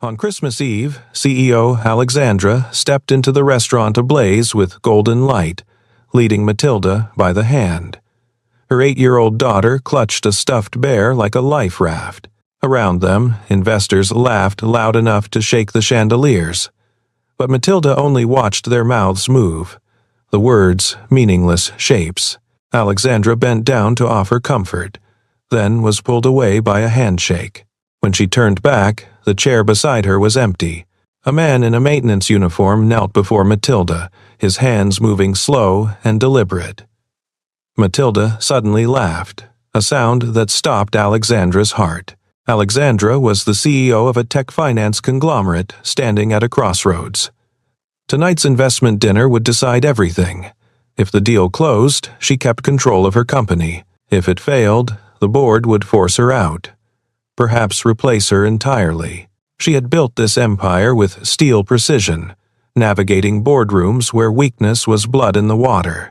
On Christmas Eve, CEO Alexandra stepped into the restaurant ablaze with golden light, leading Matilda by the hand. Her 8-year-old daughter clutched a stuffed bear like a life raft. Around them, investors laughed loud enough to shake the chandeliers. But Matilda only watched their mouths move, the words meaningless shapes. Alexandra bent down to offer comfort, then was pulled away by a handshake. When she turned back, the chair beside her was empty. A man in a maintenance uniform knelt before Matilda, his hands moving slow and deliberate. Matilda suddenly laughed, a sound that stopped Alexandra's heart. Alexandra was the CEO of a tech finance conglomerate standing at a crossroads. Tonight's investment dinner would decide everything. If the deal closed, she kept control of her company. If it failed, the board would force her out. Perhaps replace her entirely. She had built this empire with steel precision, navigating boardrooms where weakness was blood in the water.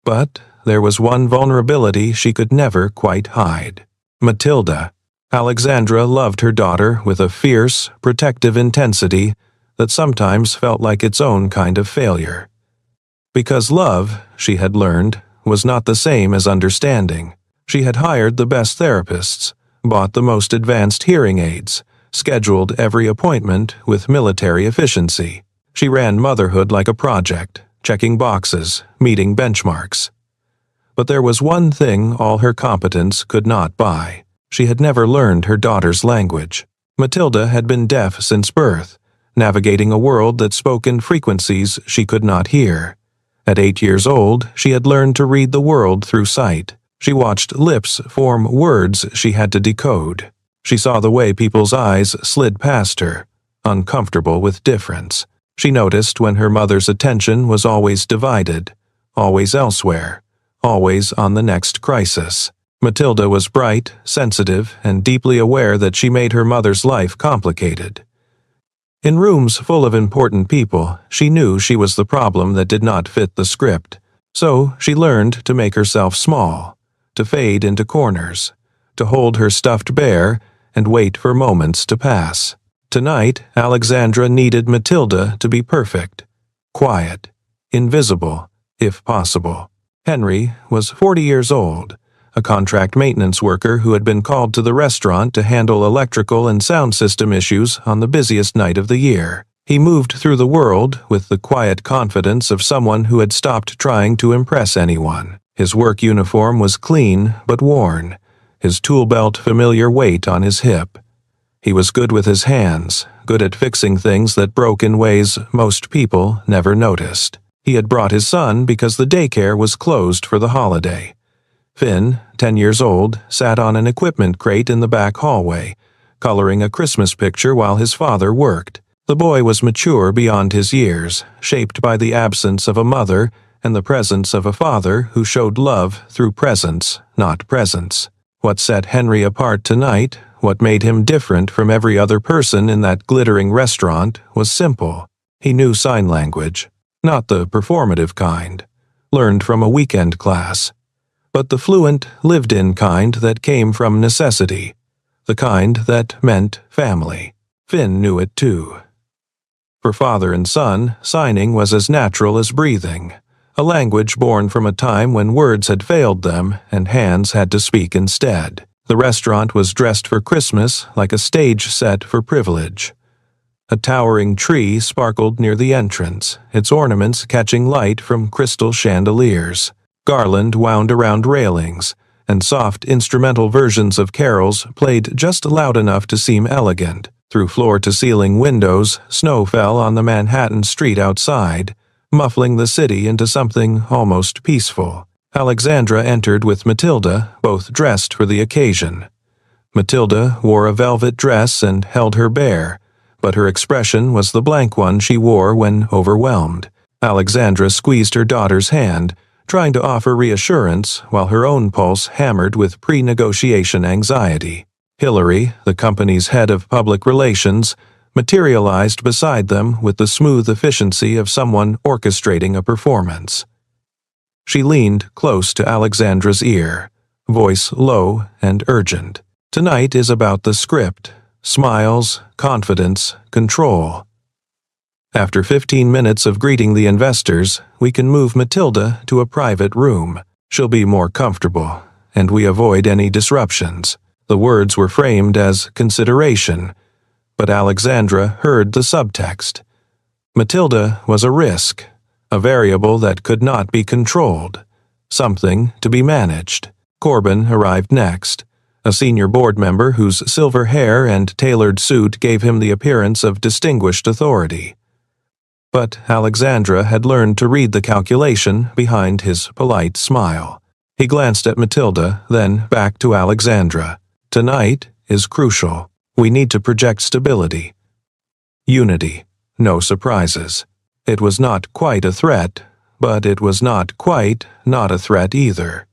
But there was one vulnerability she could never quite hide. Matilda. Alexandra loved her daughter with a fierce, protective intensity that sometimes felt like its own kind of failure. Because love, she had learned, was not the same as understanding. She had hired the best therapists, bought the most advanced hearing aids, scheduled every appointment with military efficiency. She ran motherhood like a project, checking boxes, meeting benchmarks. But there was one thing all her competence could not buy. She had never learned her daughter's language. Matilda had been deaf since birth, navigating a world that spoke in frequencies she could not hear. At 8 years old, she had learned to read the world through sight. She watched lips form words she had to decode. She saw the way people's eyes slid past her, uncomfortable with difference. She noticed when her mother's attention was always divided, always elsewhere, always on the next crisis. Matilda was bright, sensitive, and deeply aware that she made her mother's life complicated. In rooms full of important people, she knew she was the problem that did not fit the script. So she learned to make herself small, to fade into corners, to hold her stuffed bear and wait for moments to pass. Tonight, Alexandra needed Matilda to be perfect, quiet, invisible, if possible. Henry was 40 years old, a contract maintenance worker who had been called to the restaurant to handle electrical and sound system issues on the busiest night of the year. He moved through the world with the quiet confidence of someone who had stopped trying to impress anyone. His work uniform was clean but worn, his tool belt familiar weight on his hip. He was good with his hands, good at fixing things that broke in ways most people never noticed. He had brought his son because the daycare was closed for the holiday. Finn, 10 years old, sat on an equipment crate in the back hallway, coloring a Christmas picture while his father worked. The boy was mature beyond his years, shaped by the absence of a mother and the presence of a father who showed love through presence, not presence. What set Henry apart tonight, what made him different from every other person in that glittering restaurant, was simple. He knew sign language, not the performative kind, learned from a weekend class, but the fluent, lived-in kind that came from necessity, the kind that meant family. Finn knew it too. For father and son, signing was as natural as breathing, a language born from a time when words had failed them and hands had to speak instead. The restaurant was dressed for Christmas like a stage set for privilege. A towering tree sparkled near the entrance, its ornaments catching light from crystal chandeliers. Garland wound around railings, and soft instrumental versions of carols played just loud enough to seem elegant. Through floor-to-ceiling windows, snow fell on the Manhattan street outside, muffling the city into something almost peaceful. Alexandra entered with Matilda, both dressed for the occasion. Matilda wore a velvet dress and held her bear, but her expression was the blank one she wore when overwhelmed. Alexandra squeezed her daughter's hand, trying to offer reassurance while her own pulse hammered with pre-negotiation anxiety. Hillary, the company's head of public relations, materialized beside them with the smooth efficiency of someone orchestrating a performance. She leaned close to Alexandra's ear, voice low and urgent. "Tonight is about the script," smiles, confidence, control. After 15 minutes of greeting the investors, we can move Matilda to a private room. She'll be more comfortable, and we avoid any disruptions. The words were framed as consideration, but Alexandra heard the subtext. Matilda was a risk, a variable that could not be controlled, something to be managed. Corbin arrived next, a senior board member whose silver hair and tailored suit gave him the appearance of distinguished authority. But Alexandra had learned to read the calculation behind his polite smile. He glanced at Matilda, then back to Alexandra. Tonight is crucial. We need to project stability. Unity. No surprises. It was not quite a threat, but it was not quite not a threat either.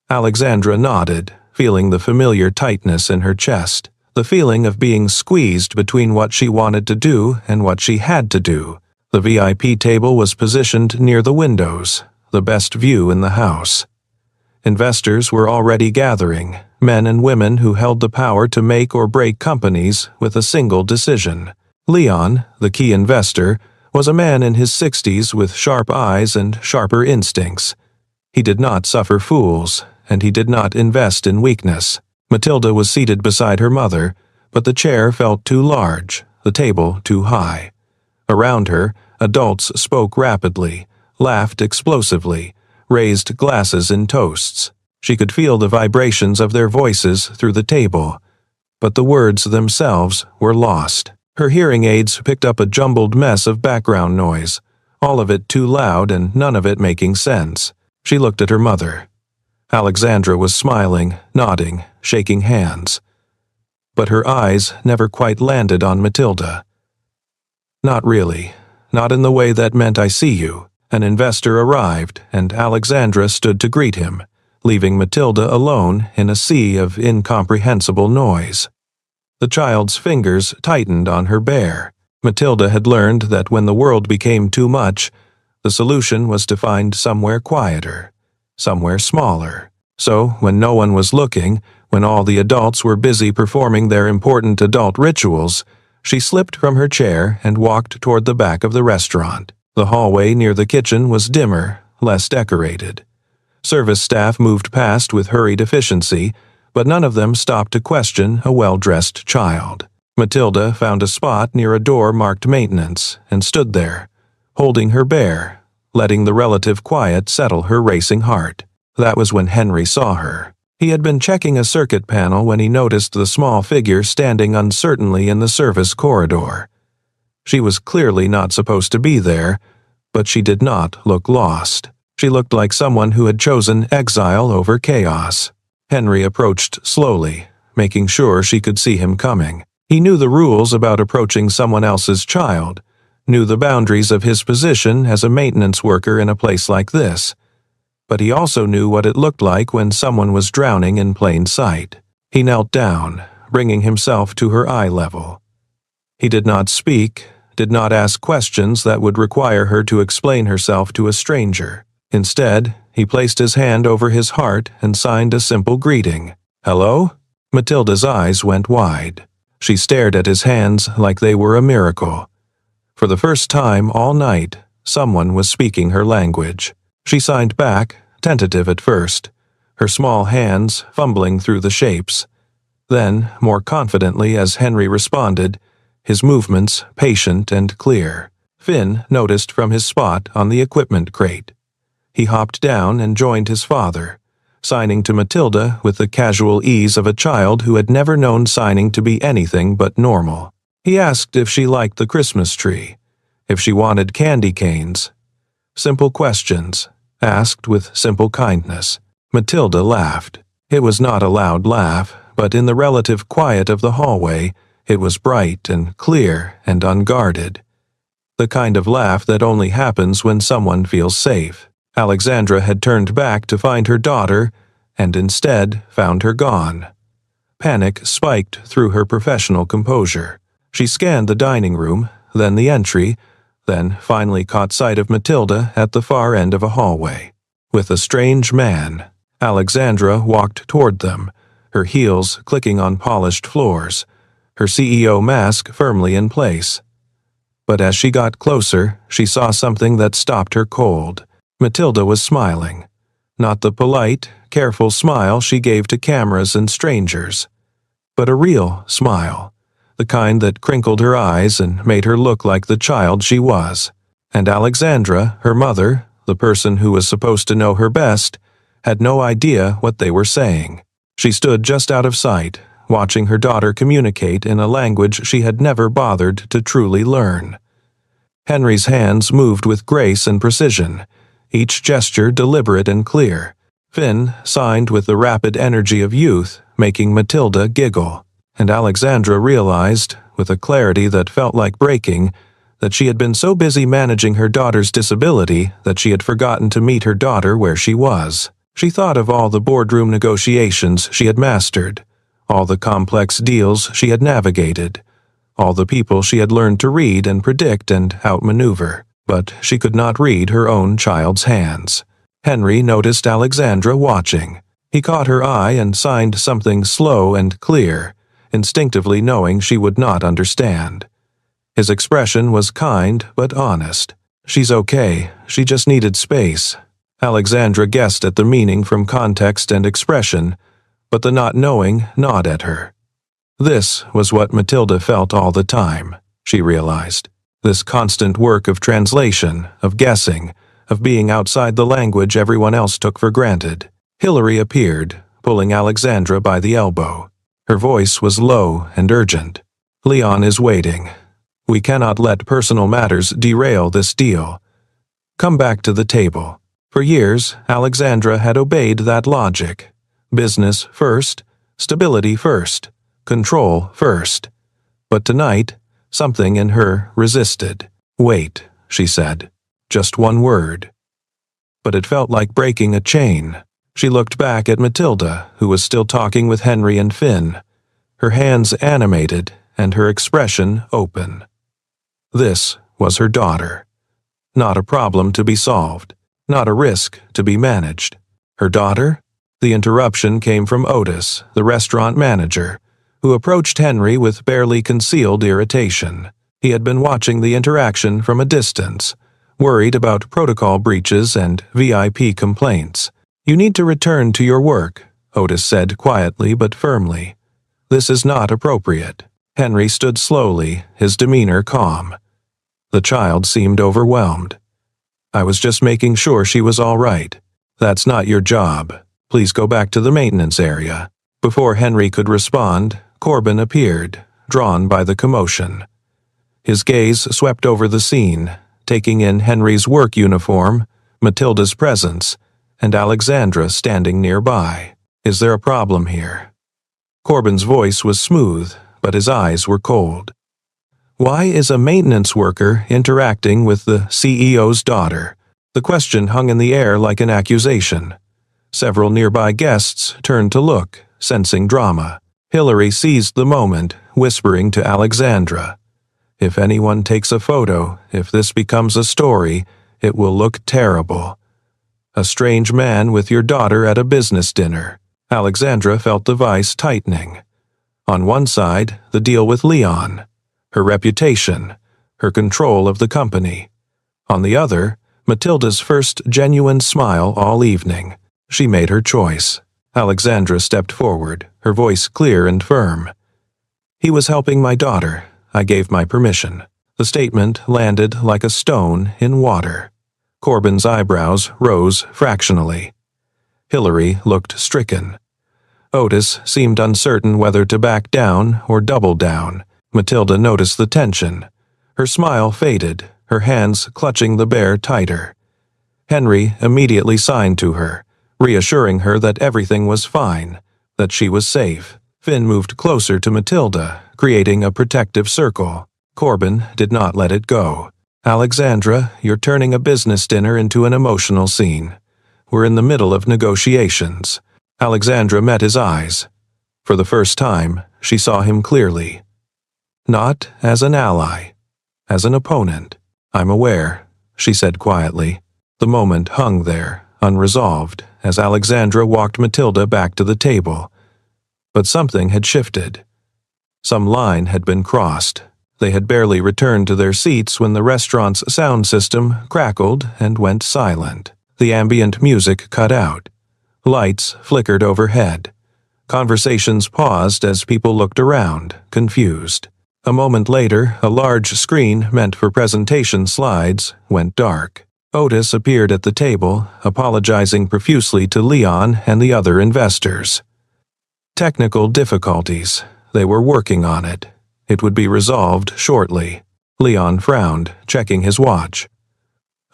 Alexandra nodded, feeling the familiar tightness in her chest, the feeling of being squeezed between what she wanted to do and what she had to do. The VIP table was positioned near the windows, the best view in the house. Investors were already gathering, men and women who held the power to make or break companies with a single decision. Leon, the key investor, was a man in his 60s with sharp eyes and sharper instincts. He did not suffer fools, and he did not invest in weakness. Matilda was seated beside her mother, but the chair felt too large, the table too high. Around her, adults spoke rapidly, laughed explosively, raised glasses in toasts. She could feel the vibrations of their voices through the table, but the words themselves were lost. Her hearing aids picked up a jumbled mess of background noise, all of it too loud and none of it making sense. She looked at her mother. Alexandra was smiling, nodding, shaking hands. But her eyes never quite landed on Matilda. Not really. Not in the way that meant I see you. An investor arrived, and Alexandra stood to greet him, leaving Matilda alone in a sea of incomprehensible noise. The child's fingers tightened on her bear. Matilda had learned that when the world became too much, the solution was to find somewhere quieter, somewhere smaller. So, when no one was looking, when all the adults were busy performing their important adult rituals, she slipped from her chair and walked toward the back of the restaurant. The hallway near the kitchen was dimmer, less decorated. Service staff moved past with hurried efficiency, but none of them stopped to question a well-dressed child. Matilda found a spot near a door marked maintenance and stood there, holding her bear, letting the relative quiet settle her racing heart. That was when Henry saw her. He had been checking a circuit panel when he noticed the small figure standing uncertainly in the service corridor. She was clearly not supposed to be there, but she did not look lost. She looked like someone who had chosen exile over chaos. Henry approached slowly, making sure she could see him coming. He knew the rules about approaching someone else's child, knew the boundaries of his position as a maintenance worker in a place like this. But he also knew what it looked like when someone was drowning in plain sight. He knelt down, bringing himself to her eye level. He did not speak, did not ask questions that would require her to explain herself to a stranger. Instead, he placed his hand over his heart and signed a simple greeting. "Hello?" Matilda's eyes went wide. She stared at his hands like they were a miracle. For the first time all night, someone was speaking her language. She signed back, tentative at first, her small hands fumbling through the shapes. Then, more confidently as Henry responded, his movements patient and clear. Finn noticed from his spot on the equipment crate. He hopped down and joined his father, signing to Matilda with the casual ease of a child who had never known signing to be anything but normal. He asked if she liked the Christmas tree, if she wanted candy canes. Simple questions, asked with simple kindness. Matilda laughed. It was not a loud laugh, but in the relative quiet of the hallway, it was bright and clear and unguarded. The kind of laugh that only happens when someone feels safe. Alexandra had turned back to find her daughter, and instead found her gone. Panic spiked through her professional composure. She scanned the dining room, then the entry, then finally caught sight of Matilda at the far end of a hallway. With a strange man, Alexandra walked toward them, her heels clicking on polished floors, her CEO mask firmly in place. But as she got closer, she saw something that stopped her cold. Matilda was smiling. Not the polite, careful smile she gave to cameras and strangers, but a real smile, the kind that crinkled her eyes and made her look like the child she was. And Alexandra, her mother, the person who was supposed to know her best, had no idea what they were saying. She stood just out of sight, watching her daughter communicate in a language she had never bothered to truly learn. Henry's hands moved with grace and precision, each gesture deliberate and clear. Finn signed with the rapid energy of youth, making Matilda giggle, and Alexandra realized, with a clarity that felt like breaking, that she had been so busy managing her daughter's disability that she had forgotten to meet her daughter where she was. She thought of all the boardroom negotiations she had mastered, all the complex deals she had navigated, all the people she had learned to read and predict and outmaneuver, but she could not read her own child's hands. Henry noticed Alexandra watching. He caught her eye and signed something slow and clear, instinctively knowing she would not understand. His expression was kind but honest. "She's okay, she just needed space." Alexandra guessed at the meaning from context and expression, but the not knowing gnawed at her. This was what Matilda felt all the time, she realized. This constant work of translation, of guessing, of being outside the language everyone else took for granted. Hillary appeared, pulling Alexandra by the elbow. Her voice was low and urgent. "Leon is waiting. We cannot let personal matters derail this deal. Come back to the table." For years, Alexandra had obeyed that logic. Business first, stability first, control first. But tonight, something in her resisted. "Wait," she said. Just one word. But it felt like breaking a chain. She looked back at Matilda, who was still talking with Henry and Finn, her hands animated and her expression open. This was her daughter. Not a problem to be solved, not a risk to be managed. Her daughter? The interruption came from Otis, the restaurant manager, who approached Henry with barely concealed irritation. He had been watching the interaction from a distance, worried about protocol breaches and VIP complaints. "You need to return to your work," Otis said quietly but firmly. "This is not appropriate." Henry stood slowly, his demeanor calm. The child seemed overwhelmed. "I was just making sure she was all right. That's not your job. Please go back to the maintenance area." Before Henry could respond, Corbin appeared, drawn by the commotion. His gaze swept over the scene, taking in Henry's work uniform, Matilda's presence, and Alexandra standing nearby. "Is there a problem here?" Corbin's voice was smooth, but his eyes were cold. "Why is a maintenance worker interacting with the CEO's daughter?" The question hung in the air like an accusation. Several nearby guests turned to look, sensing drama. Hillary seized the moment, whispering to Alexandra, "If anyone takes a photo, if this becomes a story, it will look terrible. A strange man with your daughter at a business dinner." Alexandra felt the vice tightening. On one side, the deal with Leon, her reputation, her control of the company. On the other, Matilda's first genuine smile all evening. She made her choice. Alexandra stepped forward, her voice clear and firm. "He was helping my daughter. I gave my permission." The statement landed like a stone in water. Corbin's eyebrows rose fractionally. Hillary looked stricken. Otis seemed uncertain whether to back down or double down. Matilda noticed the tension. Her smile faded, her hands clutching the bear tighter. Henry immediately signed to her, reassuring her that everything was fine, that she was safe. Finn moved closer to Matilda, creating a protective circle. Corbin did not let it go. "Alexandra, you're turning a business dinner into an emotional scene. We're in the middle of negotiations." Alexandra met his eyes. For the first time, she saw him clearly. Not as an ally, as an opponent. "I'm aware," she said quietly. The moment hung there, unresolved, as Alexandra walked Matilda back to the table. But something had shifted. Some line had been crossed. They had barely returned to their seats when the restaurant's sound system crackled and went silent. The ambient music cut out. Lights flickered overhead. Conversations paused as people looked around, confused. A moment later, a large screen meant for presentation slides went dark. Otis appeared at the table, apologizing profusely to Leon and the other investors. Technical difficulties. They were working on it. It would be resolved shortly. Leon frowned, checking his watch.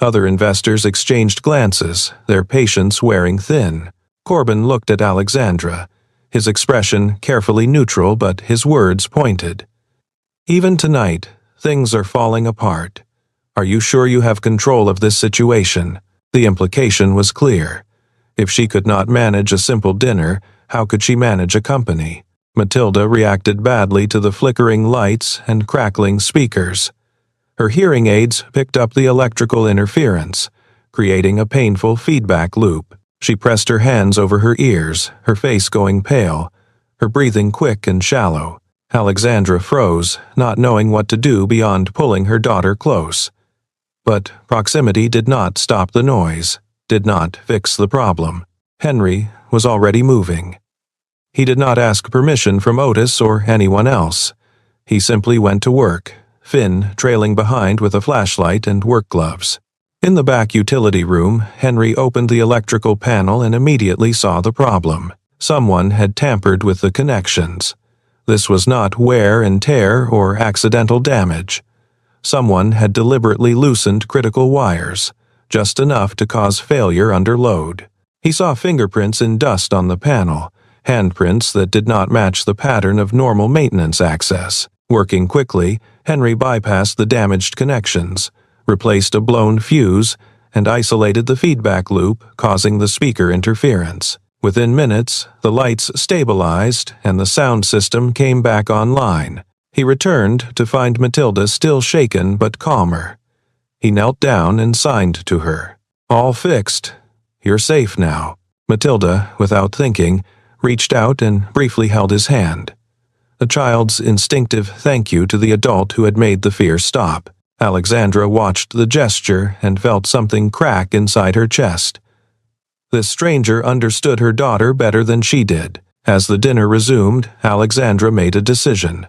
Other investors exchanged glances, their patience wearing thin. Corbin looked at Alexandra, his expression carefully neutral but his words pointed. Even tonight, things are falling apart. Are you sure you have control of this situation? The implication was clear. If she could not manage a simple dinner, how could she manage a company? Matilda reacted badly to the flickering lights and crackling speakers. Her hearing aids picked up the electrical interference, creating a painful feedback loop. She pressed her hands over her ears, her face going pale, her breathing quick and shallow. Alexandra froze, not knowing what to do beyond pulling her daughter close. But proximity did not stop the noise, did not fix the problem. Henry was already moving. He did not ask permission from Otis or anyone else. He simply went to work, Finn trailing behind with a flashlight and work gloves. In the back utility room, Henry opened the electrical panel and immediately saw the problem. Someone had tampered with the connections. This was not wear and tear or accidental damage. Someone had deliberately loosened critical wires, just enough to cause failure under load. He saw fingerprints in dust on the panel, handprints that did not match the pattern of normal maintenance access. Working quickly, Henry bypassed the damaged connections, replaced a blown fuse, and isolated the feedback loop, causing the speaker interference. Within minutes, the lights stabilized and the sound system came back online. He returned to find Matilda still shaken but calmer. He knelt down and signed to her. "All fixed. You're safe now." Matilda, without thinking, reached out and briefly held his hand. A child's instinctive thank you to the adult who had made the fear stop. Alexandra watched the gesture and felt something crack inside her chest. This stranger understood her daughter better than she did. As the dinner resumed, Alexandra made a decision.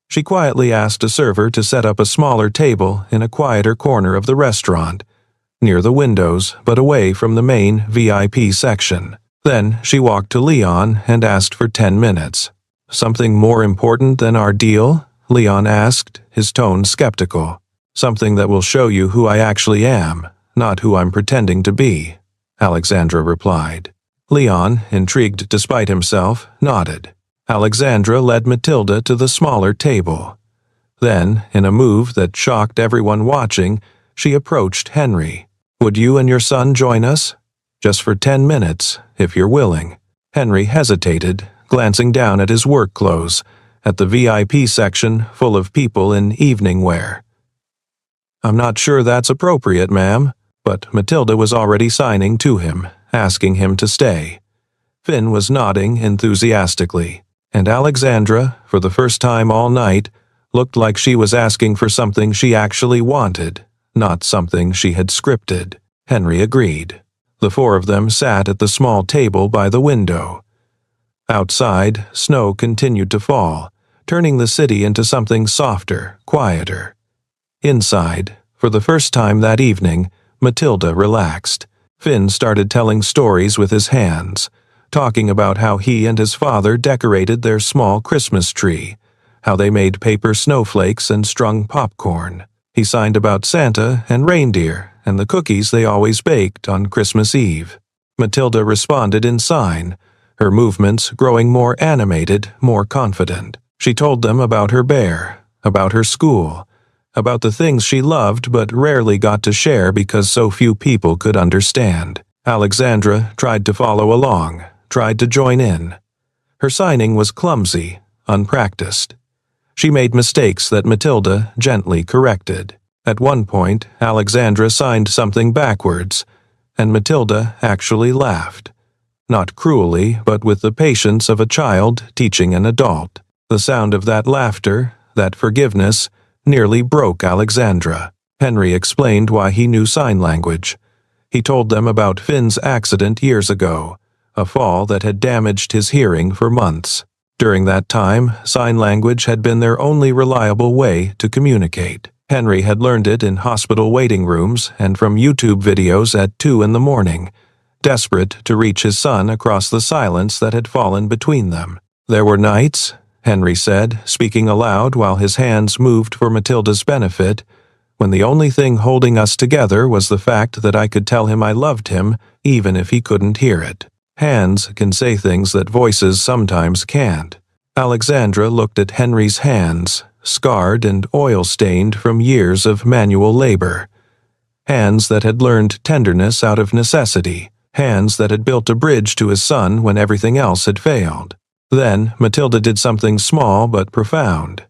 She quietly asked a server to set up a smaller table in a quieter corner of the restaurant, near the windows but away from the main VIP section. Then she walked to Leon and asked for 10 minutes. "Something more important than our deal?" Leon asked, his tone skeptical. "Something that will show you who I actually am, not who I'm pretending to be," Alexandra replied. Leon, intrigued despite himself, nodded. Alexandra led Matilda to the smaller table. Then, in a move that shocked everyone watching, she approached Henry. "Would you and your son join us? Just for 10 minutes, if you're willing." Henry hesitated, glancing down at his work clothes, at the VIP section full of people in evening wear. "I'm not sure that's appropriate, ma'am," but Matilda was already signing to him, asking him to stay. Finn was nodding enthusiastically, and Alexandra, for the first time all night, looked like she was asking for something she actually wanted, not something she had scripted. Henry agreed. The four of them sat at the small table by the window. Outside, snow continued to fall, turning the city into something softer, quieter. Inside, for the first time that evening, Matilda relaxed. Finn started telling stories with his hands, talking about how he and his father decorated their small Christmas tree, how they made paper snowflakes and strung popcorn. He signed about Santa and reindeer and the cookies they always baked on Christmas Eve. Matilda responded in sign, her movements growing more animated, more confident. She told them about her bear, about her school, about the things she loved but rarely got to share because so few people could understand. Alexandra tried to follow along, tried to join in. Her signing was clumsy, unpracticed. She made mistakes that Matilda gently corrected. At one point, Alexandra signed something backwards, and Matilda actually laughed. Not cruelly, but with the patience of a child teaching an adult. The sound of that laughter, that forgiveness, nearly broke Alexandra. Henry explained why he knew sign language. He told them about Finn's accident years ago, a fall that had damaged his hearing for months. During that time, sign language had been their only reliable way to communicate. Henry had learned it in hospital waiting rooms and from YouTube videos at 2 in the morning, desperate to reach his son across the silence that had fallen between them. There were nights, Henry said, speaking aloud while his hands moved for Matilda's benefit, when the only thing holding us together was the fact that I could tell him I loved him even if he couldn't hear it. Hands can say things that voices sometimes can't. Alexandra looked at Henry's hands, scarred and oil-stained from years of manual labor. Hands that had learned tenderness out of necessity. Hands that had built a bridge to his son when everything else had failed. Then Matilda did something small but profound.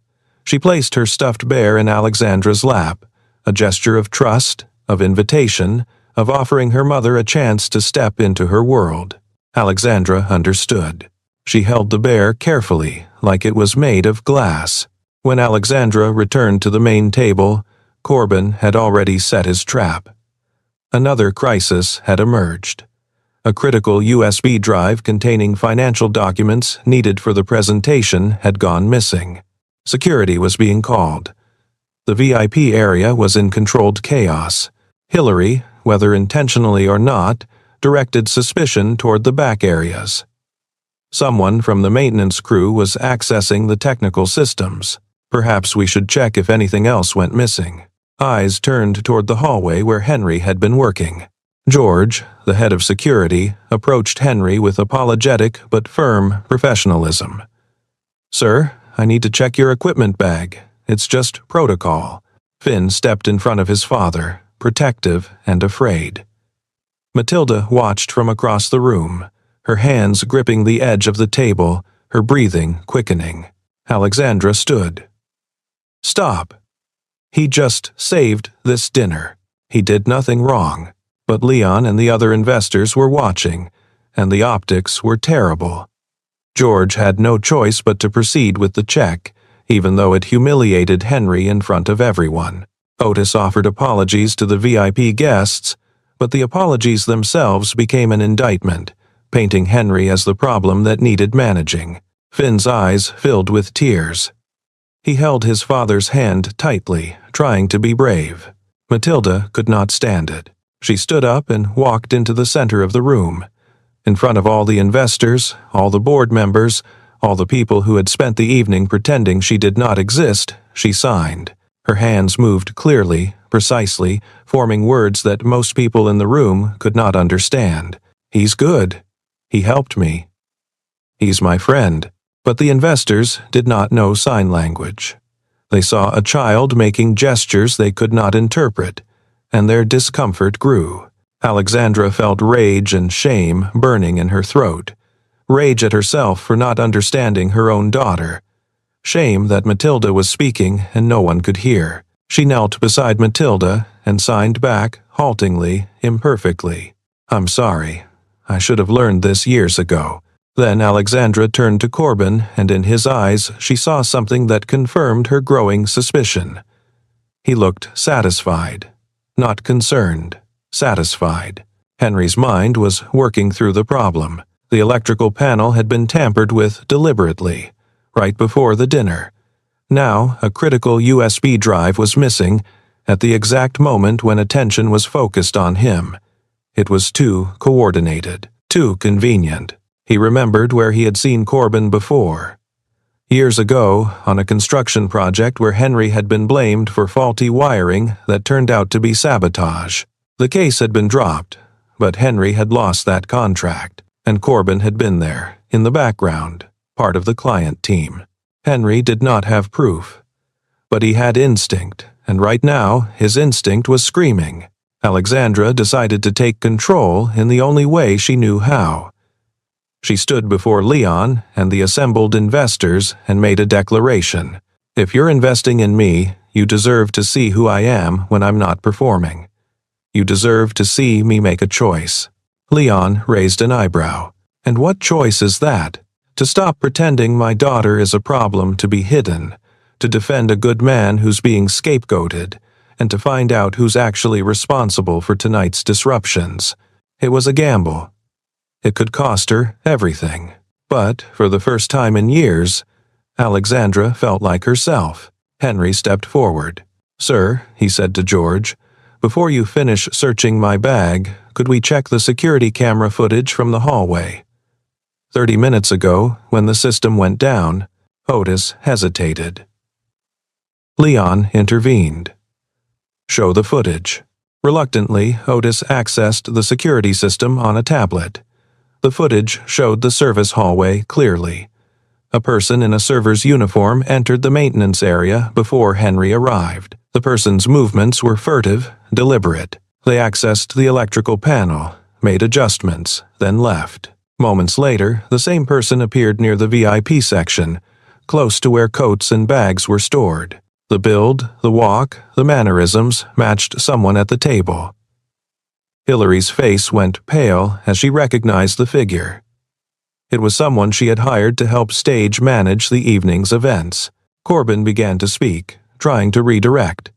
She placed her stuffed bear in Alexandra's lap, a gesture of trust, of invitation, of offering her mother a chance to step into her world. Alexandra understood. She held the bear carefully, like it was made of glass. When Alexandra returned to the main table, Corbin had already set his trap. Another crisis had emerged. A critical USB drive containing financial documents needed for the presentation had gone missing. Security was being called. The VIP area was in controlled chaos. Hillary, whether intentionally or not, directed suspicion toward the back areas. Someone from the maintenance crew was accessing the technical systems. Perhaps we should check if anything else went missing. Eyes turned toward the hallway where Henry had been working. George, the head of security, approached Henry with apologetic but firm professionalism. "Sir, I need to check your equipment bag. It's just protocol." Finn stepped in front of his father, protective and afraid. Matilda watched from across the room, her hands gripping the edge of the table, her breathing quickening. Alexandra stood. "Stop. He just saved this dinner. He did nothing wrong." But Leon and the other investors were watching, and the optics were terrible. George had no choice but to proceed with the check, even though it humiliated Henry in front of everyone. Otis offered apologies to the VIP guests, but the apologies themselves became an indictment, painting Henry as the problem that needed managing. Finn's eyes filled with tears. He held his father's hand tightly, trying to be brave. Matilda could not stand it. She stood up and walked into the center of the room. In front of all the investors, all the board members, all the people who had spent the evening pretending she did not exist, she signed. Her hands moved clearly, precisely, forming words that most people in the room could not understand. "He's good. He helped me. He's my friend." But the investors did not know sign language. They saw a child making gestures they could not interpret, and their discomfort grew. Alexandra felt rage and shame burning in her throat. Rage at herself for not understanding her own daughter. Shame that Matilda was speaking and no one could hear. She knelt beside Matilda and signed back, haltingly, imperfectly. "I'm sorry. I should have learned this years ago." Then Alexandra turned to Corbin, and in his eyes she saw something that confirmed her growing suspicion. He looked satisfied. Not concerned. Satisfied. Henry's mind was working through the problem. The electrical panel had been tampered with deliberately, right before the dinner. Now, a critical USB drive was missing at the exact moment when attention was focused on him. It was too coordinated, too convenient. He remembered where he had seen Corbin before. Years ago, on a construction project where Henry had been blamed for faulty wiring that turned out to be sabotage. The case had been dropped, but Henry had lost that contract, and Corbin had been there, in the background, part of the client team. Henry did not have proof, but he had instinct, and right now his instinct was screaming. Alexandra decided to take control in the only way she knew how. She stood before Leon and the assembled investors and made a declaration. "If you're investing in me, you deserve to see who I am when I'm not performing. You deserve to see me make a choice." Leon raised an eyebrow. "And what choice is that?" To stop pretending my daughter is a problem to be hidden, to defend a good man who's being scapegoated, and to find out who's actually responsible for tonight's disruptions. It was a gamble. It could cost her everything. But, for the first time in years, Alexandra felt like herself. Henry stepped forward. "Sir," he said to George, "before you finish searching my bag, could we check the security camera footage from the hallway?" 30 minutes ago, when the system went down, Otis hesitated. Leon intervened. "Show the footage." Reluctantly, Otis accessed the security system on a tablet. The footage showed the service hallway clearly. A person in a server's uniform entered the maintenance area before Henry arrived. The person's movements were furtive, deliberate. They accessed the electrical panel, made adjustments, then left. Moments later, the same person appeared near the VIP section, close to where coats and bags were stored. The build, the walk, the mannerisms matched someone at the table. Hillary's face went pale as she recognized the figure. It was someone she had hired to help stage manage the evening's events. Corbin began to speak, trying to redirect.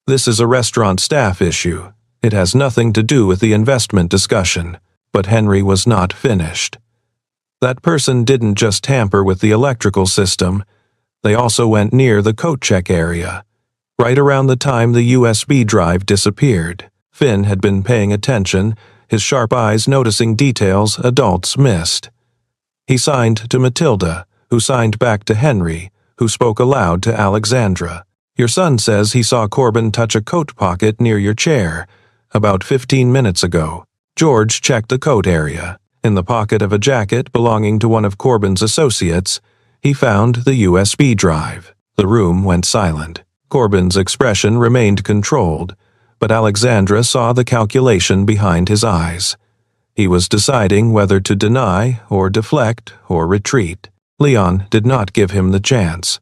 "This is a restaurant staff issue. It has nothing to do with the investment discussion." But Henry was not finished. That person didn't just tamper with the electrical system. They also went near the coat check area. Right around the time the USB drive disappeared, Finn had been paying attention, his sharp eyes noticing details adults missed. He signed to Matilda, who signed back to Henry, who spoke aloud to Alexandra. "Your son says he saw Corbin touch a coat pocket near your chair, about 15 minutes ago." George checked the coat area. In the pocket of a jacket belonging to one of Corbin's associates, he found the USB drive. The room went silent. Corbin's expression remained controlled, but Alexandra saw the calculation behind his eyes. He was deciding whether to deny or deflect or retreat. Leon did not give him the chance.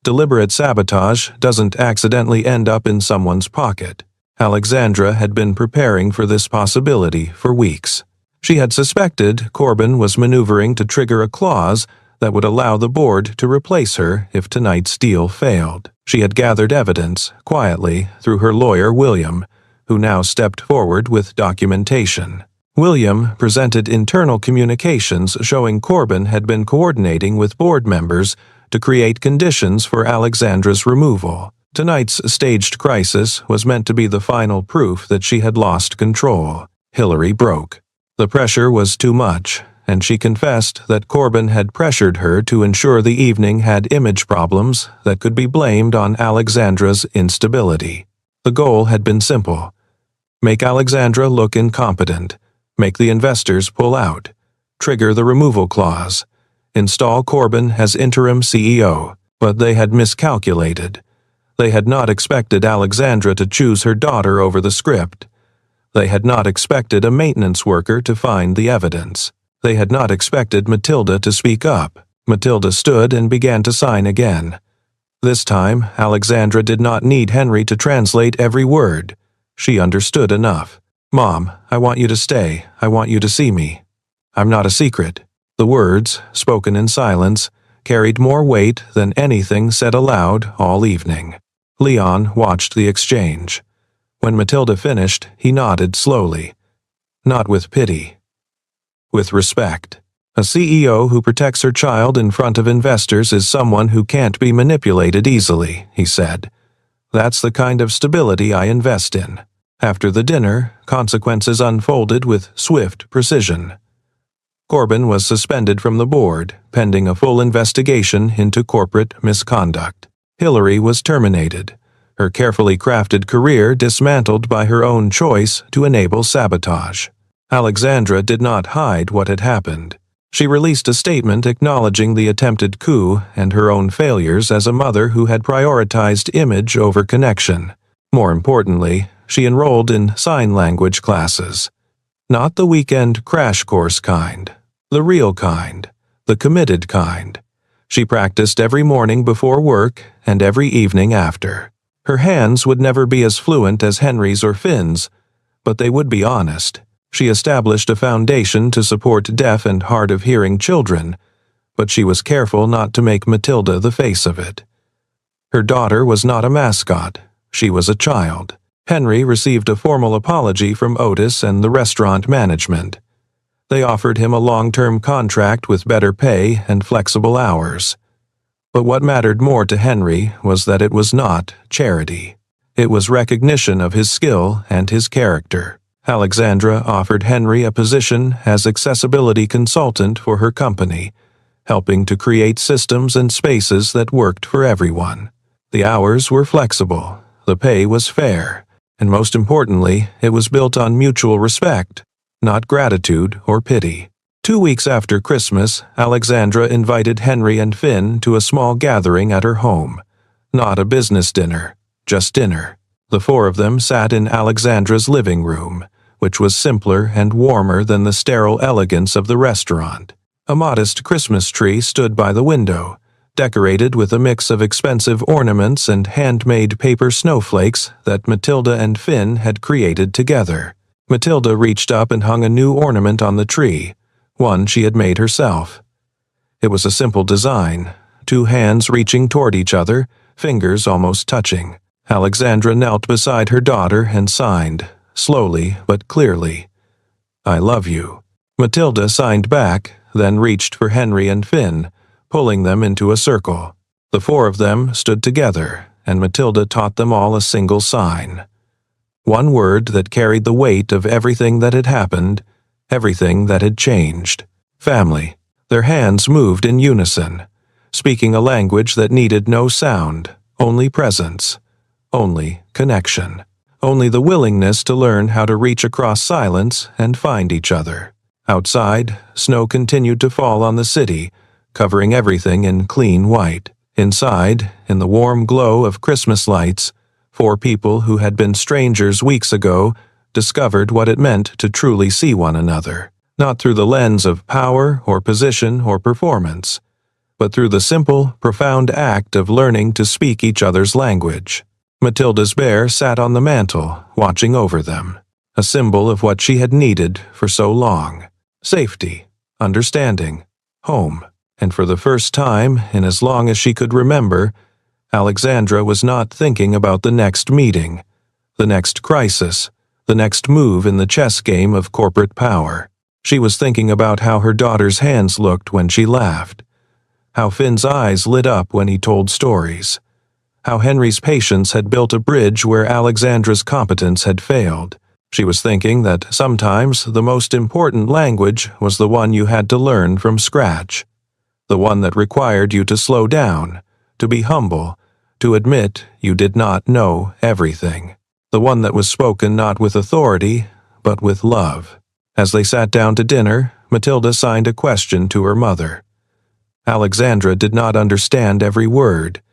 Deliberate sabotage doesn't accidentally end up in someone's pocket. Alexandra had been preparing for this possibility for weeks. She had suspected Corbin was maneuvering to trigger a clause that would allow the board to replace her if tonight's deal failed. She had gathered evidence, quietly, through her lawyer William, who now stepped forward with documentation. William presented internal communications showing Corbin had been coordinating with board members to create conditions for Alexandra's removal. Tonight's staged crisis was meant to be the final proof that she had lost control. Hillary broke. The pressure was too much, and she confessed that Corbin had pressured her to ensure the evening had image problems that could be blamed on Alexandra's instability. The goal had been simple: make Alexandra look incompetent, make the investors pull out, trigger the removal clause, install Corbin as interim CEO. But they had miscalculated. They had not expected Alexandra to choose her daughter over the script. They had not expected a maintenance worker to find the evidence. They had not expected Matilda to speak up. Matilda stood and began to sign again. This time, Alexandra did not need Henry to translate every word. She understood enough. "Mom, I want you to stay. I want you to see me. I'm not a secret." The words, spoken in silence, carried more weight than anything said aloud all evening. Leon watched the exchange. When Matilda finished, he nodded slowly. Not with pity. With respect. A CEO who protects her child in front of investors is someone who can't be manipulated easily, he said. That's the kind of stability I invest in. After the dinner, consequences unfolded with swift precision. Corbin was suspended from the board, pending a full investigation into corporate misconduct. Hillary was terminated, her carefully crafted career dismantled by her own choice to enable sabotage. Alexandra did not hide what had happened. She released a statement acknowledging the attempted coup and her own failures as a mother who had prioritized image over connection. More importantly, she enrolled in sign language classes. Not the weekend crash course kind, the real kind, the committed kind. She practiced every morning before work and every evening after. Her hands would never be as fluent as Henry's or Finn's, but they would be honest. She established a foundation to support deaf and hard-of-hearing children, but she was careful not to make Matilda the face of it. Her daughter was not a mascot. She was a child. Henry received a formal apology from Otis and the restaurant management. They offered him a long-term contract with better pay and flexible hours. But what mattered more to Henry was that it was not charity. It was recognition of his skill and his character. Alexandra offered Henry a position as accessibility consultant for her company, helping to create systems and spaces that worked for everyone. The hours were flexible, the pay was fair, and most importantly, it was built on mutual respect, not gratitude or pity. 2 weeks after Christmas, Alexandra invited Henry and Finn to a small gathering at her home. Not a business dinner, just dinner. The four of them sat in Alexandra's living room, which was simpler and warmer than the sterile elegance of the restaurant. A modest Christmas tree stood by the window, decorated with a mix of expensive ornaments and handmade paper snowflakes that Matilda and Finn had created together. Matilda reached up and hung a new ornament on the tree, one she had made herself. It was a simple design, 2 hands reaching toward each other, fingers almost touching. Alexandra knelt beside her daughter and signed, slowly but clearly, "I love you." Matilda signed back, then reached for Henry and Finn, pulling them into a circle. The 4 of them stood together, and Matilda taught them all a single sign. One word that carried the weight of everything that had happened, everything that had changed. Family. Their hands moved in unison, speaking a language that needed no sound, only presence, only connection, only the willingness to learn how to reach across silence and find each other. Outside, snow continued to fall on the city, covering everything in clean white. Inside, in the warm glow of Christmas lights, 4 people who had been strangers weeks ago discovered what it meant to truly see one another, not through the lens of power or position or performance, but through the simple, profound act of learning to speak each other's language. Matilda's bear sat on the mantel, watching over them, a symbol of what she had needed for so long: safety, understanding, home. And for the first time in as long as she could remember, Alexandra was not thinking about the next meeting, the next crisis, the next move in the chess game of corporate power. She was thinking about how her daughter's hands looked when she laughed, how Finn's eyes lit up when he told stories, how Henry's patience had built a bridge where Alexandra's competence had failed. She was thinking that sometimes the most important language was the one you had to learn from scratch, the one that required you to slow down, to be humble, to admit you did not know everything, the one that was spoken not with authority, but with love. As they sat down to dinner, Matilda signed a question to her mother. Alexandra did not understand every word,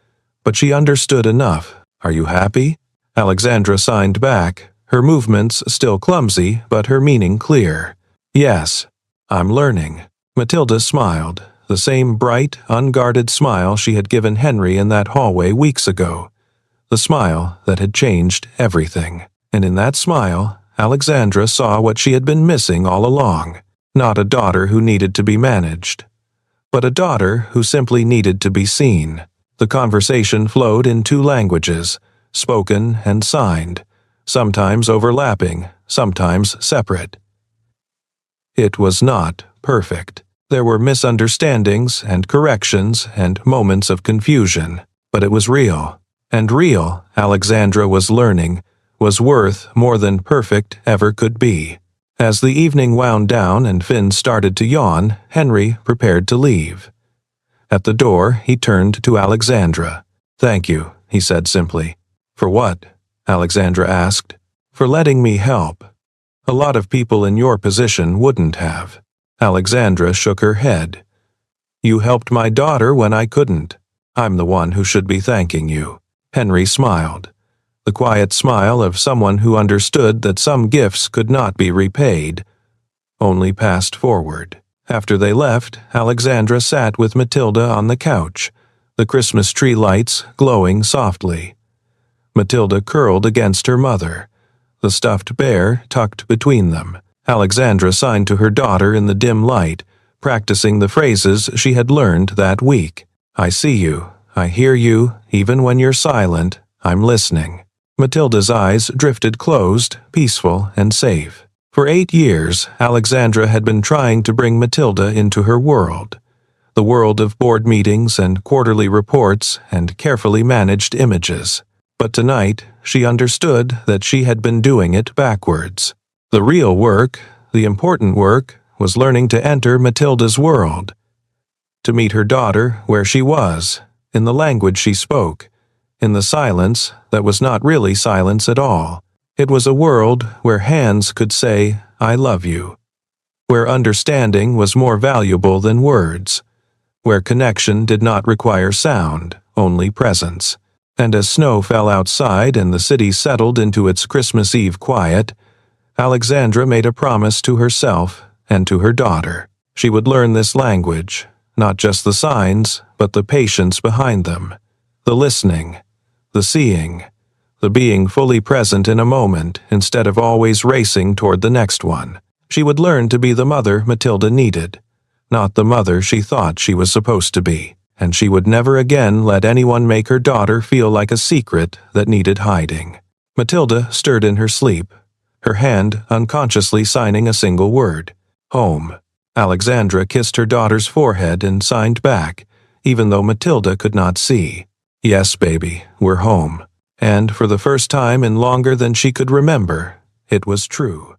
but she understood enough. "Are you happy?" Alexandra signed back, her movements still clumsy, but her meaning clear. "Yes, I'm learning." Matilda smiled, the same bright, unguarded smile she had given Henry in that hallway weeks ago, the smile that had changed everything. And in that smile, Alexandra saw what she had been missing all along: not a daughter who needed to be managed, but a daughter who simply needed to be seen. The conversation flowed in 2 languages, spoken and signed, sometimes overlapping, sometimes separate. It was not perfect. There were misunderstandings and corrections and moments of confusion, but it was real. And real, Alexandra was learning, was worth more than perfect ever could be. As the evening wound down and Finn started to yawn, Henry prepared to leave. At the door, he turned to Alexandra. "Thank you," he said simply. "For what?" Alexandra asked. "For letting me help. A lot of people in your position wouldn't have." Alexandra shook her head. "You helped my daughter when I couldn't. I'm the one who should be thanking you." Henry smiled, the quiet smile of someone who understood that some gifts could not be repaid, only passed forward. After they left, Alexandra sat with Matilda on the couch, the Christmas tree lights glowing softly. Matilda curled against her mother, the stuffed bear tucked between them. Alexandra signed to her daughter in the dim light, practicing the phrases she had learned that week. I see you. I hear you. Even when you're silent, I'm listening. Matilda's eyes drifted closed, peaceful, and safe. For 8 years, Alexandra had been trying to bring Matilda into her world. The world of board meetings and quarterly reports and carefully managed images. But tonight, she understood that she had been doing it backwards. The real work, the important work, was learning to enter Matilda's world. To meet her daughter where she was, in the language she spoke, in the silence that was not really silence at all. It was a world where hands could say, I love you. Where understanding was more valuable than words. Where connection did not require sound, only presence. And as snow fell outside and the city settled into its Christmas Eve quiet, Alexandra made a promise to herself and to her daughter. She would learn this language, not just the signs, but the patience behind them, the listening, the seeing, the being fully present in a moment instead of always racing toward the next one. She would learn to be the mother Matilda needed, not the mother she thought she was supposed to be, and she would never again let anyone make her daughter feel like a secret that needed hiding. Matilda stirred in her sleep, her hand unconsciously signing a single word, home. Alexandra kissed her daughter's forehead and signed back, even though Matilda could not see. Yes, baby, we're home. And for the first time in longer than she could remember, it was true.